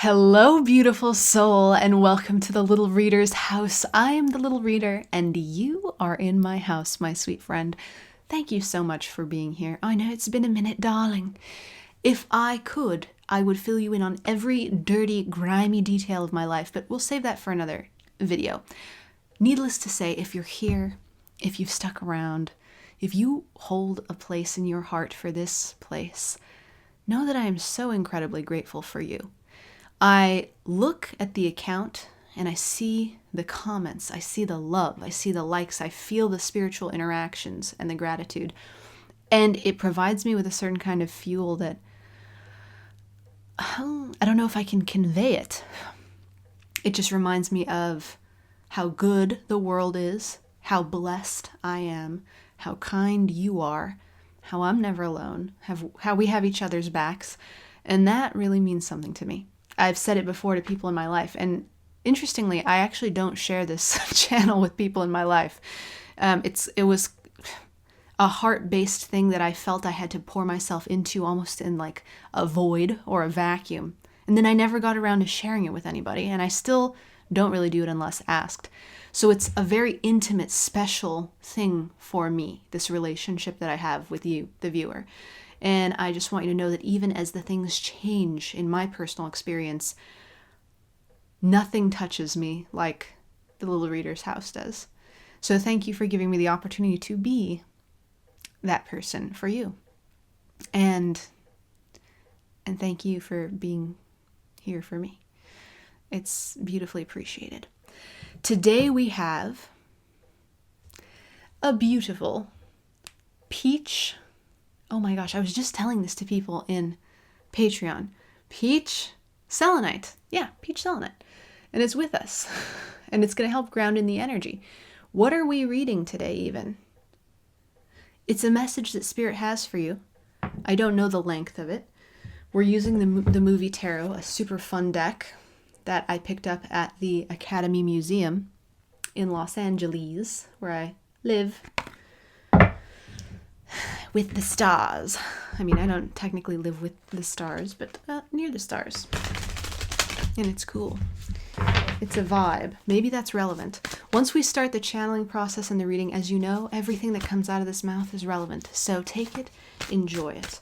Hello, beautiful soul, and welcome to the Little Reader's house. I am the Little Reader, and you are in my house, my sweet friend. Thank you so much for being here. I know it's been a minute, darling. If I could, I would fill you in on every dirty, grimy detail of my life, but we'll save that for another video. Needless to say, if you're here, if you've stuck around, if you hold a place in your heart for this place, know that I am so incredibly grateful for you. I look at the account and I see the comments, I see the love, I see the likes, I feel the spiritual interactions and the gratitude. And it provides me with a certain kind of fuel that I don't know if I can convey it. It just reminds me of how good the world is, how blessed I am, how kind you are, how I'm never alone, how we have each other's backs. And that really means something to me. I've said it before to people in my life, and interestingly, I actually don't share this channel with people in my life. It was a heart-based thing that I felt I had to pour myself into almost in like a void or a vacuum. And then I never got around to sharing it with anybody, and I still don't really do it unless asked. So it's a very intimate, special thing for me, this relationship that I have with you, the viewer. And I just want you to know that even as the things change in my personal experience, nothing touches me like the Little Reader's house does. So thank you for giving me the opportunity to be that person for you. And thank you for being here for me. It's beautifully appreciated. Today we have a beautiful peach. Oh my gosh, I was just telling this to people in Patreon. Peach selenite. Yeah, peach selenite. And it's with us. And it's going to help ground in the energy. What are we reading today even? It's a message that Spirit has for you. I don't know the length of it. We're using the movie tarot, a super fun deck that I picked up at the Academy Museum in Los Angeles, where I live. With the stars. I mean, I don't technically live with the stars, but near the stars. And it's cool. It's a vibe. Maybe that's relevant. Once we start the channeling process and the reading, as you know, everything that comes out of this mouth is relevant. So take it, enjoy it.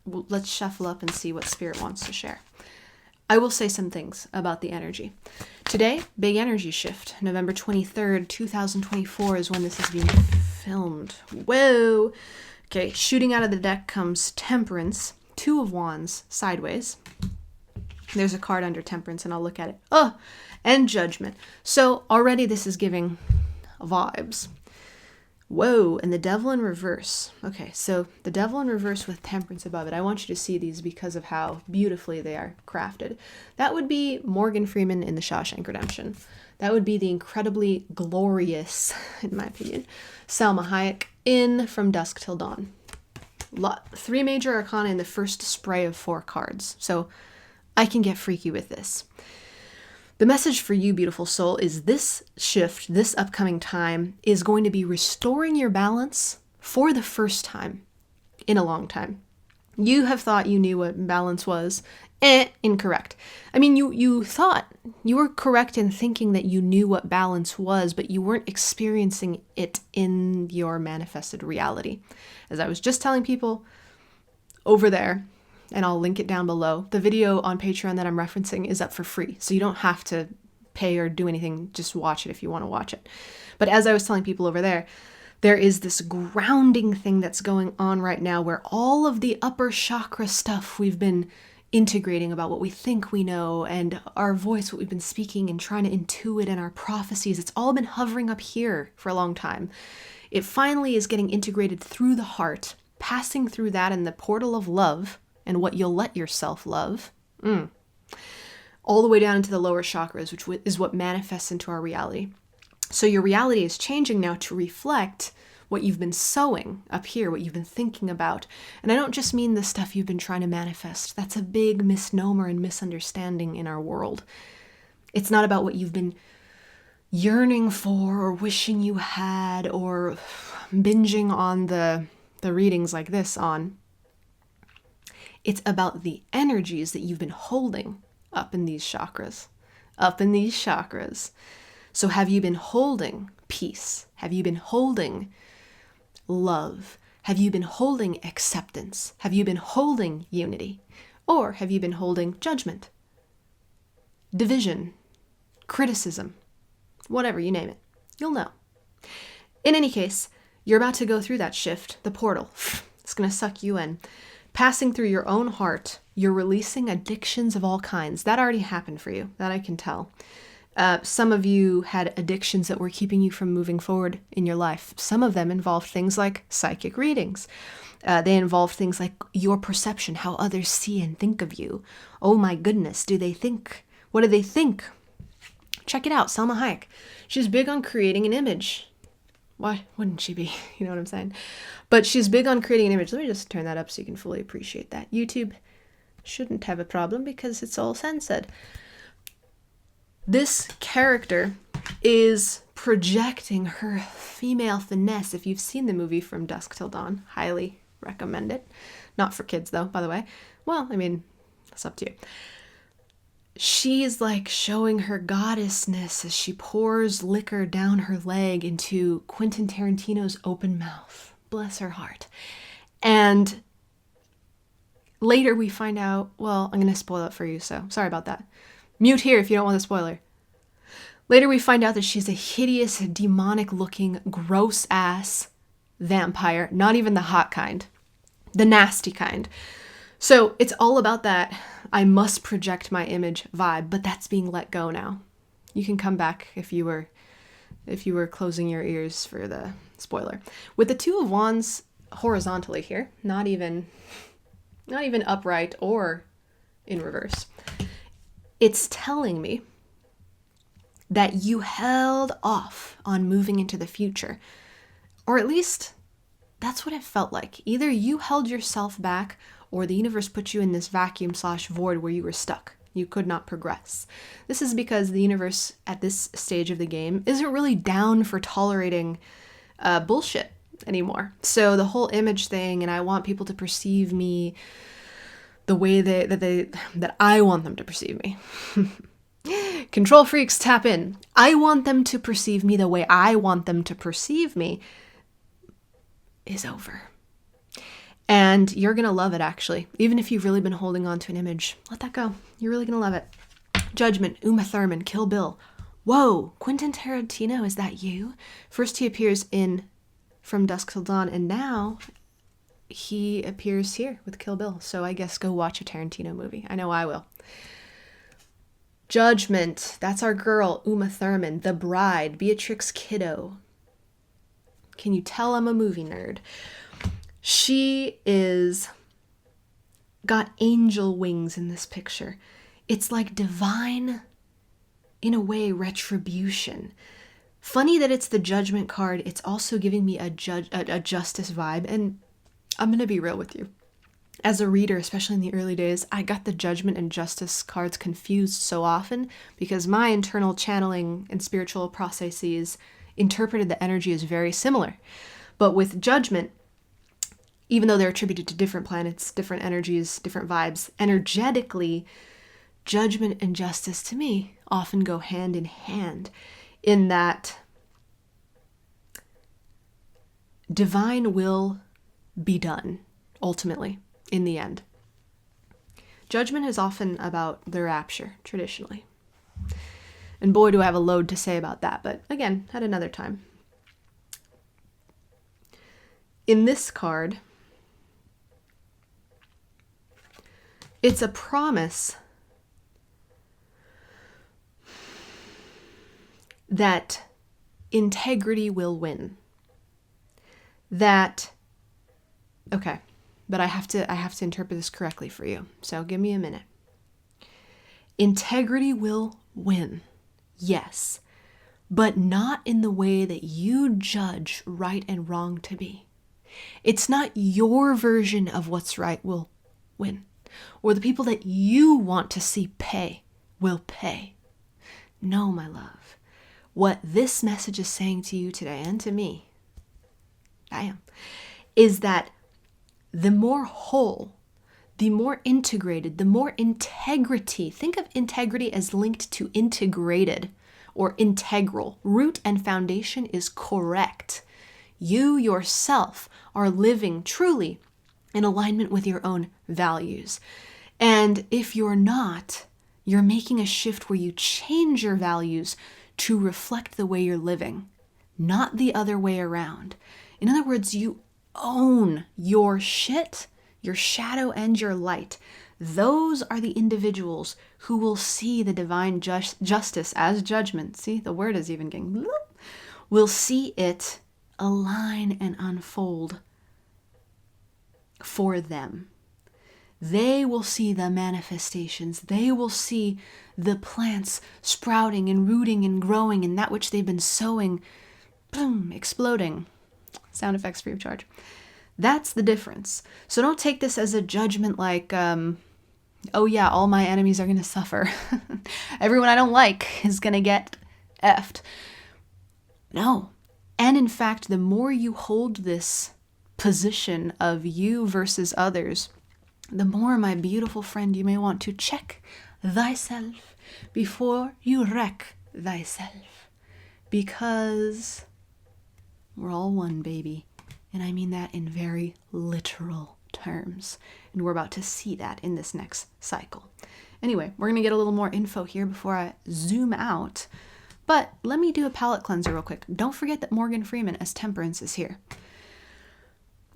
Let's shuffle up and see what Spirit wants to share. I will say some things about the energy. Today, big energy shift. November 23rd, 2024 is when this is being filmed. Whoa! Okay, shooting out of the deck comes Temperance, Two of Wands, sideways. There's a card under Temperance, and I'll look at it. Oh, and Judgment. So already this is giving vibes. Whoa, and the Devil in reverse. Okay, so the Devil in reverse with Temperance above it. I want you to see these because of how beautifully they are crafted. That would be Morgan Freeman in The Shawshank Redemption. That would be the incredibly glorious, in my opinion, Salma Hayek in From Dusk Till Dawn. 3 major arcana in the first spray of 4 cards. So I can get freaky with this. The message for you, beautiful soul, is this shift, this upcoming time, is going to be restoring your balance for the first time in a long time. You have thought you knew what balance was. Incorrect. I mean, you thought you were correct in thinking that you knew what balance was, but you weren't experiencing it in your manifested reality. As I was just telling people over there, and I'll link it down below, the video on Patreon that I'm referencing is up for free, so you don't have to pay or do anything, just watch it if you want to watch it. But as I was telling people over there, there is this grounding thing that's going on right now where all of the upper chakra stuff we've been integrating about what we think we know and our voice, what we've been speaking and trying to intuit and our prophecies, it's all been hovering up here for a long time. It finally is getting integrated through the heart, passing through that in the portal of love and what you'll let yourself love, all the way down into the lower chakras, which is what manifests into our reality. So your reality is changing now to reflect what you've been sowing up here, what you've been thinking about. And I don't just mean the stuff you've been trying to manifest. That's a big misnomer and misunderstanding in our world. It's not about what you've been yearning for or wishing you had or binging on the readings like this on. It's about the energies that you've been holding up in these chakras. Up in these chakras. So have you been holding peace? Have you been holding love? Have you been holding acceptance? Have you been holding unity? Or have you been holding judgment, division, criticism, whatever, you name it? You'll know. In any case, you're about to go through that shift, the portal. It's going to suck you in. Passing through your own heart, you're releasing addictions of all kinds. That already happened for you. That I can tell. Some of you had addictions that were keeping you from moving forward in your life. Some of them involved things like psychic readings. They involve things like your perception, how others see and think of you. Oh my goodness, do they think? What do they think? Check it out, Salma Hayek. She's big on creating an image. Why wouldn't she be? You know what I'm saying? But she's big on creating an image. Let me just turn that up so you can fully appreciate that. YouTube shouldn't have a problem because it's all censored. This character is projecting her female finesse. If you've seen the movie From Dusk Till Dawn, highly recommend it. Not for kids though, by the way. Well, I mean, it's up to you. She's like showing her goddessness as she pours liquor down her leg into Quentin Tarantino's open mouth. Bless her heart. And later we find out, well, I'm going to spoil it for you, so sorry about that. Mute here if you don't want the spoiler. Later we find out that she's a hideous, demonic-looking, gross-ass vampire. Not even the hot kind. The nasty kind. So it's all about that I must project my image vibe, but that's being let go now. You can come back if you were closing your ears for the spoiler. With the Two of Wands horizontally here, not even upright or in reverse. It's telling me that you held off on moving into the future. Or at least that's what it felt like. Either you held yourself back or the universe put you in this vacuum/void where you were stuck. You could not progress. This is because the universe at this stage of the game isn't really down for tolerating bullshit anymore. So the whole image thing, and I want people to perceive me the way that I want them to perceive me. Control freaks, tap in. I want them to perceive me the way I want them to perceive me is over. And you're going to love it, actually. Even if you've really been holding on to an image, let that go. You're really going to love it. Judgment, Uma Thurman, Kill Bill. Whoa, Quentin Tarantino, is that you? First he appears in From Dusk Till Dawn, and now he appears here with Kill Bill. So I guess go watch a Tarantino movie. I know I will. Judgment, that's our girl, Uma Thurman. The Bride, Beatrix Kiddo. Can you tell I'm a movie nerd? She is got angel wings in this picture. It's like divine, in a way, retribution. Funny that it's the Judgment card. It's also giving me a justice vibe. And I'm going to be real with you. As a reader, especially in the early days, I got the Judgment and Justice cards confused so often because my internal channeling and spiritual processes interpreted the energy as very similar. But with Judgment, even though they're attributed to different planets, different energies, different vibes, energetically, Judgment and Justice to me often go hand in hand in that divine will be done, ultimately, in the end. Judgment is often about the rapture, traditionally. And boy, do I have a load to say about that, but again, at another time. In this card, it's a promise that integrity will win. Okay, but I have to interpret this correctly for you. So give me a minute. Integrity will win. Yes, but not in the way that you judge right and wrong to be. It's not your version of what's right will win, or the people that you want to see pay will pay. No, my love. What this message is saying to you today, and to me, is that the more whole, the more integrated, the more integrity. Think of integrity as linked to integrated or integral. Root and foundation is correct. You yourself are living truly in alignment with your own values. And if you're not, you're making a shift where you change your values to reflect the way you're living, not the other way around. In other words, you own your shit, your shadow and your light. Those are the individuals who will see the divine justice as judgment. See, the word is even getting... will see it align and unfold for them. They will see the manifestations. They will see the plants sprouting and rooting and growing, and that which they've been sowing, boom, exploding. Sound effects free of charge. That's the difference. So don't take this as a judgment like, oh yeah, all my enemies are going to suffer. Everyone I don't like is going to get effed. No. And in fact, the more you hold this position of you versus others, the more, my beautiful friend, you may want to check thyself before you wreck thyself. Because we're all one, baby. And I mean that in very literal terms. And we're about to see that in this next cycle. Anyway, we're going to get a little more info here before I zoom out. But let me do a palette cleanser real quick. Don't forget that Morgan Freeman as Temperance is here.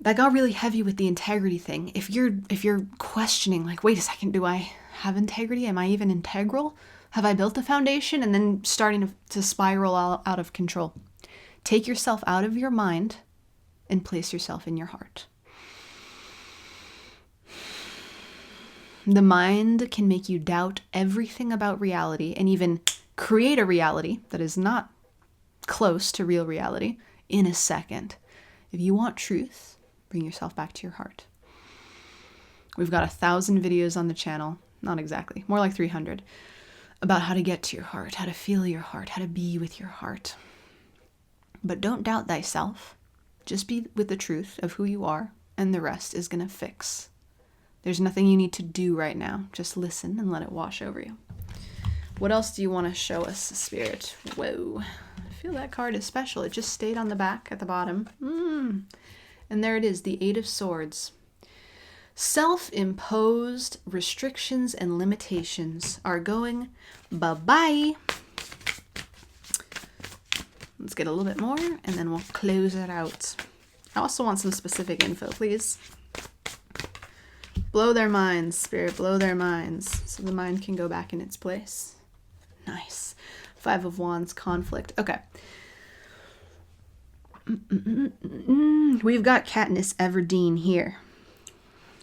That got really heavy with the integrity thing. If you're questioning, like, wait a second, do I have integrity? Am I even integral? Have I built a foundation? And then starting to spiral out of control. Take yourself out of your mind and place yourself in your heart. The mind can make you doubt everything about reality and even create a reality that is not close to real reality in a second. If you want truth, bring yourself back to your heart. We've got 1,000 videos on the channel, not exactly, more like 300, about how to get to your heart, how to feel your heart, how to be with your heart. But don't doubt thyself. Just be with the truth of who you are, and the rest is going to fix. There's nothing you need to do right now. Just listen and let it wash over you. What else do you want to show us, Spirit? Whoa. I feel that card is special. It just stayed on the back at the bottom. And there it is, the Eight of Swords. Self-imposed restrictions and limitations are going bye-bye. Let's get a little bit more, and then we'll close it out. I also want some specific info, please. Blow their minds, Spirit, blow their minds, so the mind can go back in its place. Nice. Five of Wands, conflict. Okay. We've got Katniss Everdeen here.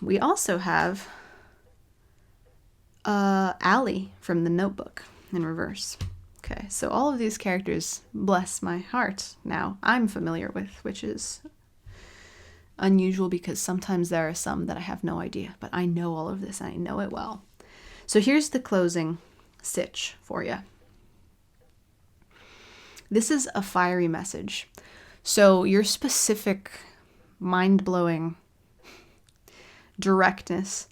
We also have Allie from The Notebook in reverse. Okay, so all of these characters, bless my heart, now I'm familiar with, which is unusual because sometimes there are some that I have no idea, but I know all of this and I know it well. So here's the closing stitch for you. This is a fiery message. So your specific, mind-blowing directness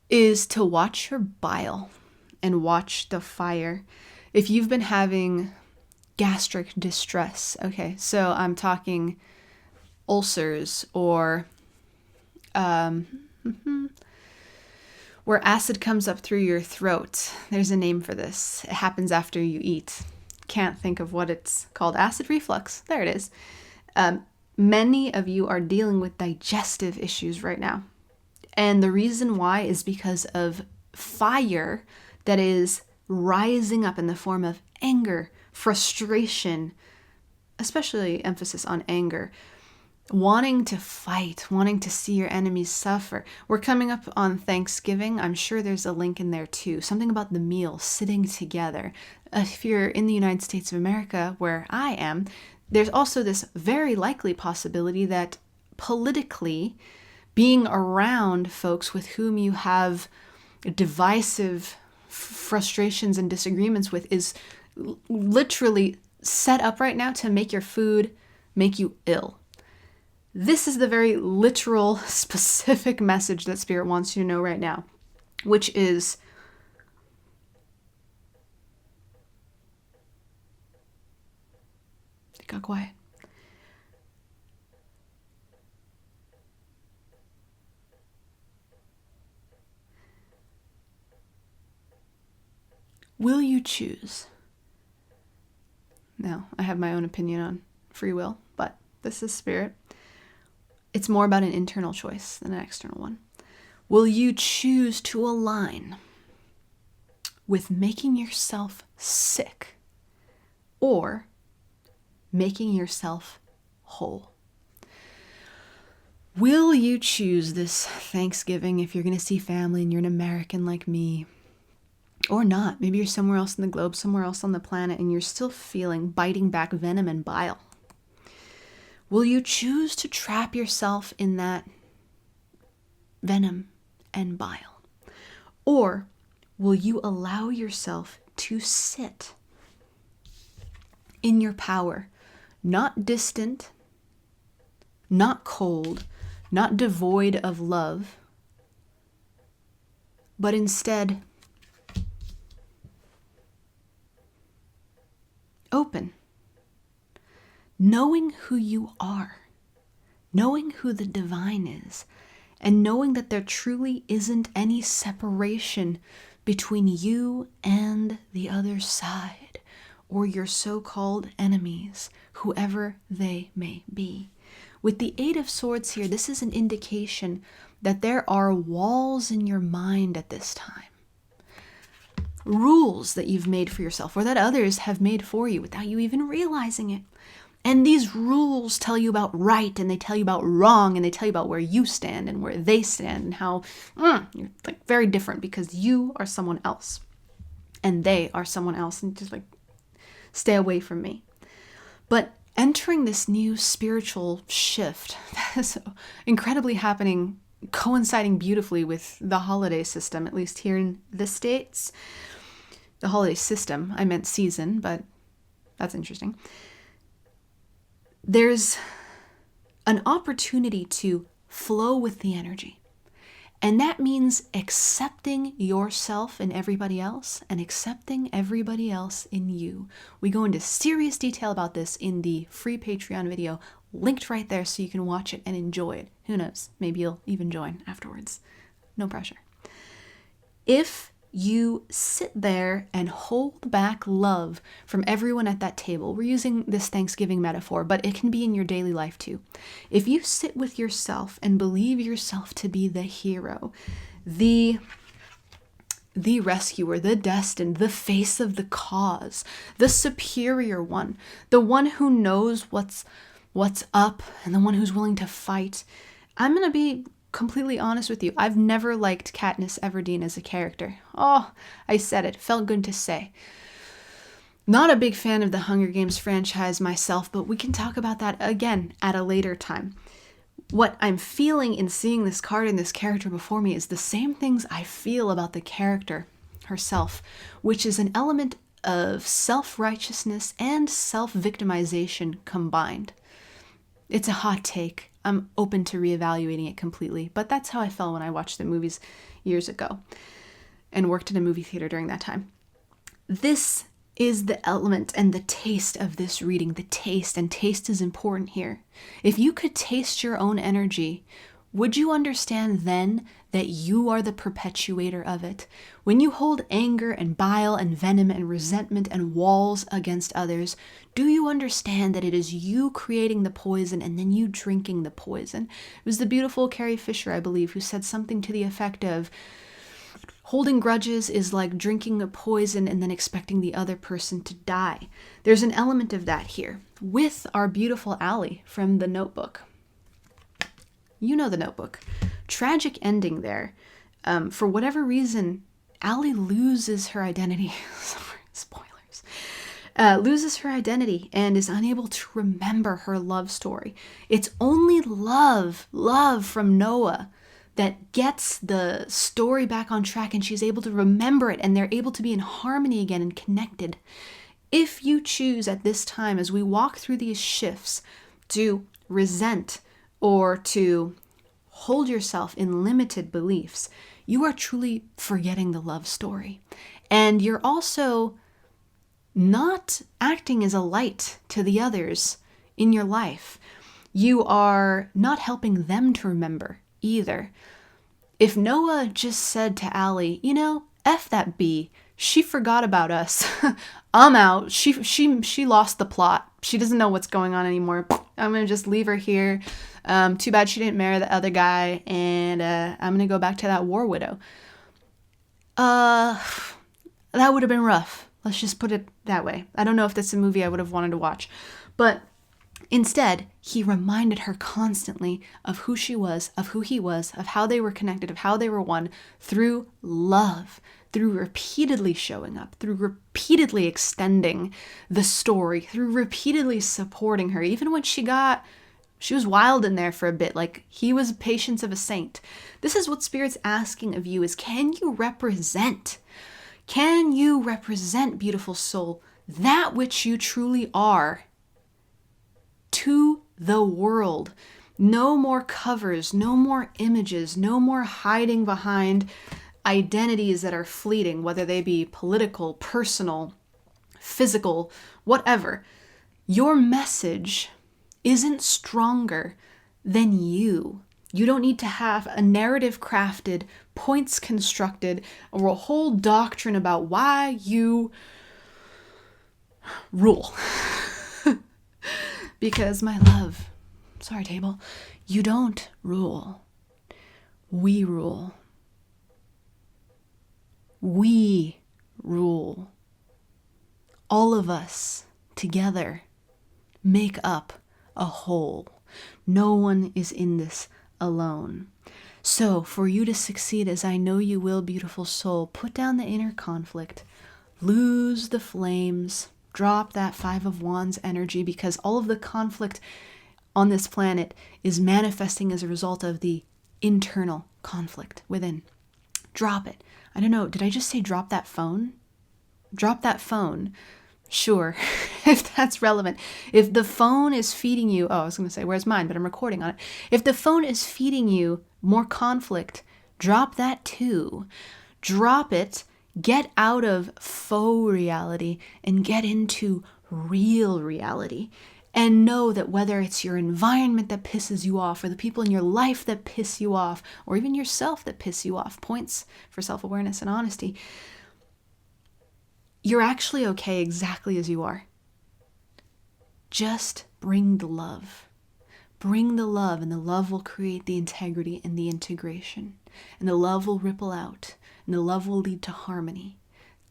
is to watch your bile and watch the fire. If you've been having gastric distress, okay, so I'm talking ulcers or where acid comes up through your throat. There's a name for this. It happens after you eat. Can't think of what it's called. Acid reflux. There it is. Many of you are dealing with digestive issues right now. And the reason why is because of fire that is rising up in the form of anger, frustration, especially emphasis on anger, wanting to fight, wanting to see your enemies suffer. We're coming up on Thanksgiving. I'm sure there's a link in there too. Something about the meal, sitting together. If you're in the United States of America, where I am, there's also this very likely possibility that politically, being around folks with whom you have divisive frustrations and disagreements with is literally set up right now to make your food make you ill. This is the very literal, specific message that Spirit wants you to know right now, which is it got quiet. Will you choose? Now, I have my own opinion on free will, but this is Spirit. It's more about an internal choice than an external one. Will you choose to align with making yourself sick or making yourself whole? Will you choose this Thanksgiving if you're going to see family and you're an American like me? Or not. Maybe you're somewhere else in the globe, somewhere else on the planet, and you're still biting back venom and bile. Will you choose to trap yourself in that venom and bile? Or will you allow yourself to sit in your power, not distant, not cold, not devoid of love, but instead open, knowing who you are, knowing who the divine is, and knowing that there truly isn't any separation between you and the other side, or your so-called enemies, whoever they may be. With the Eight of Swords here, this is an indication that there are walls in your mind at this time. Rules that you've made for yourself or that others have made for you without you even realizing it. And these rules tell you about right and they tell you about wrong and they tell you about where you stand and where they stand and how you're like very different because you are someone else and they are someone else, and just like stay away from me. But entering this new spiritual shift that is incredibly happening, coinciding beautifully with the holiday system, at least here in the States. The holiday system, I meant season, but that's interesting. There's an opportunity to flow with the energy. And that means accepting yourself and everybody else and accepting everybody else in you. We go into serious detail about this in the free Patreon video, linked right there so you can watch it and enjoy it. Who knows? Maybe you'll even join afterwards. No pressure. If you sit there and hold back love from everyone at that table. We're using this Thanksgiving metaphor, but it can be in your daily life too. If you sit with yourself and believe yourself to be the hero, the rescuer, the destined, the face of the cause, the superior one, the one who knows what's up and the one who's willing to fight, I'm going to be completely honest with you. I've never liked Katniss Everdeen as a character. Oh, I said it. Felt good to say. Not a big fan of the Hunger Games franchise myself, but we can talk about that again at a later time. What I'm feeling in seeing this card and this character before me is the same things I feel about the character herself, which is an element of self-righteousness and self-victimization combined. It's a hot take. I'm open to reevaluating it completely, but that's how I felt when I watched the movies years ago and worked in a movie theater during that time. This is the element and the taste of this reading, the taste, and taste is important here. If you could taste your own energy, would you understand then that you are the perpetuator of it? When you hold anger and bile and venom and resentment and walls against others, do you understand that it is you creating the poison and then you drinking the poison? It was the beautiful Carrie Fisher, I believe, who said something to the effect of, holding grudges is like drinking a poison and then expecting the other person to die. There's an element of that here with our beautiful Allie from The Notebook. You know The Notebook. Tragic ending there. For whatever reason, Allie loses her identity. Spoilers. Loses her identity and is unable to remember her love story. It's only love from Noah that gets the story back on track, and she's able to remember it, and they're able to be in harmony again and connected. If you choose at this time, as we walk through these shifts, to resent or to hold yourself in limited beliefs, you are truly forgetting the love story. And you're also not acting as a light to the others in your life. You are not helping them to remember either. If Noah just said to Allie, F that bee, she forgot about us. I'm out. She lost the plot. She doesn't know what's going on anymore. I'm going to just leave her here. Too bad she didn't marry the other guy, and I'm going to go back to that war widow. That would have been rough. Let's just put it that way. I don't know if that's a movie I would have wanted to watch. But instead, he reminded her constantly of who she was, of who he was, of how they were connected, of how they were one through love, through repeatedly showing up, through repeatedly extending the story, through repeatedly supporting her, even when she was wild in there for a bit, like he was patience of a saint. This is what Spirit's asking of you is, can you represent, beautiful soul, that which you truly are to the world? No more covers, no more images, no more hiding behind identities that are fleeting, whether they be political, personal, physical, whatever. Your message isn't stronger than you. You don't need to have a narrative crafted, points constructed, or a whole doctrine about why you rule. Because, my love, sorry, table, you don't rule. We rule. We rule. All of us together make up a whole. No one is in this alone. So, for you to succeed, as I know you will, beautiful soul, put down the inner conflict, lose the flames, drop that Five of Wands energy, because all of the conflict on this planet is manifesting as a result of the internal conflict within. Drop it. I don't know, did I just say drop that phone? Drop that phone. Sure, if that's relevant. If the phone is feeding you, I was going to say, where's mine? But I'm recording on it. If the phone is feeding you more conflict, drop that too. Drop it, get out of faux reality and get into real reality. And know that whether it's your environment that pisses you off, or the people in your life that piss you off, or even yourself that piss you off, points for self-awareness and honesty, you're actually okay exactly as you are. Just bring the love. Bring the love, and the love will create the integrity and the integration. And the love will ripple out, and the love will lead to harmony.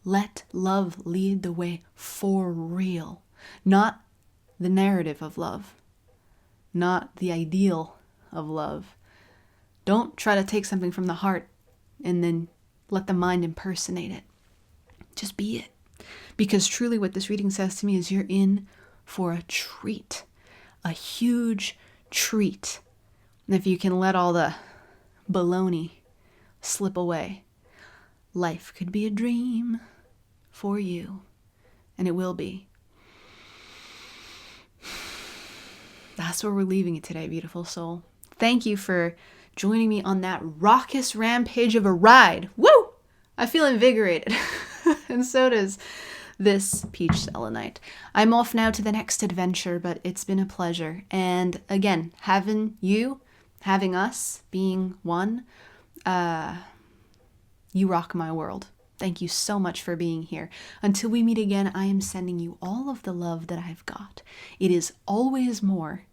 Let love lead the way for real, not the narrative of love, not the ideal of love. Don't try to take something from the heart and then let the mind impersonate it. Just be it. Because truly what this reading says to me is you're in for a treat, a huge treat. And if you can let all the baloney slip away, life could be a dream for you, and it will be. That's where we're leaving it today, beautiful soul. Thank you for joining me on that raucous rampage of a ride. Woo! I feel invigorated. And so does this peach selenite. I'm off now to the next adventure, but it's been a pleasure. And again, having us, being one, you rock my world. Thank you so much for being here. Until we meet again, I am sending you all of the love that I've got. It is always more.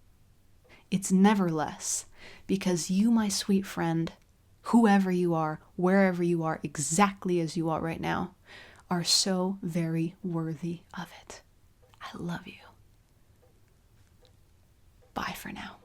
It's never less. Because you, my sweet friend, whoever you are, wherever you are, exactly as you are right now, are so very worthy of it. I love you. Bye for now.